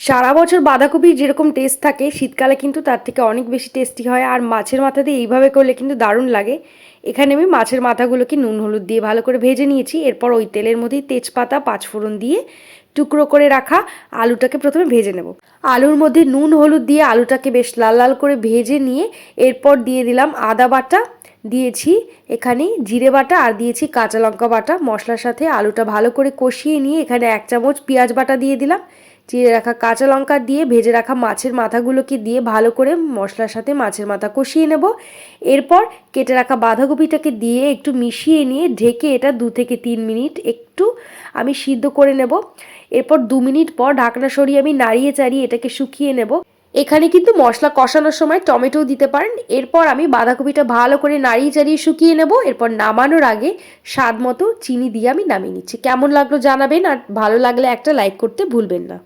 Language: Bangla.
সারা বছর বাঁধাকপির যেরকম টেস্ট থাকে শীতকালে কিন্তু তার থেকে অনেক বেশি টেস্টি হয়। আর মাছের মাথা দিয়ে এইভাবে করলে কিন্তু দারুণ লাগে। এখানে আমি মাছের মাথাগুলোকে নুন হলুদ দিয়ে ভালো করে ভেজে নিয়েছি। এরপর ওই তেলের মধ্যেই তেজপাতা পাঁচফোড়ন দিয়ে টুকরো করে রাখা আলুটাকে প্রথমে ভেজে নেব। আলুর মধ্যে নুন হলুদ দিয়ে আলুটাকে বেশ লাল লাল করে ভেজে নিয়ে এরপর দিয়ে দিলাম আদা বাটা, দিয়েছি এখানে জিরে বাটা, আর দিয়েছি কাঁচা লঙ্কা বাটা। মশলার সাথে আলুটা ভালো করে কষিয়ে নিয়ে এখানে 1 চামচ পেঁয়াজ বাটা দিয়ে দিলাম। চিড়ে রাখা কাঁচা লঙ্কা দিয়ে ভেজে রাখা মাছের মাথাগুলোকে দিয়ে ভালো করে মশলার সাথে মাছের মাথা কষিয়ে নেব। এরপর কেটে রাখা বাঁধাকপিটাকে দিয়ে একটু মিশিয়ে নিয়ে ঢেকে এটা 2 থেকে 3 মিনিট একটু আমি সিদ্ধ করে নেব। এরপর 2 মিনিট পর ঢাকনা সরিয়ে আমি নাড়িয়ে চাড়িয়ে এটাকে শুকিয়ে নেব। এখানে কিন্তু মশলা কষানোর সময় টমেটোও দিতে পারেন। এরপর আমি বাঁধাকপিটা ভালো করে নাড়িয়ে চাড়িয়ে শুকিয়ে নেব। এরপর নামানোর আগে স্বাদ মতো চিনি দিয়ে আমি নামিয়ে নিচ্ছি। কেমন লাগলো জানাবেন, আর ভালো লাগলে একটা লাইক করতে ভুলবেন না।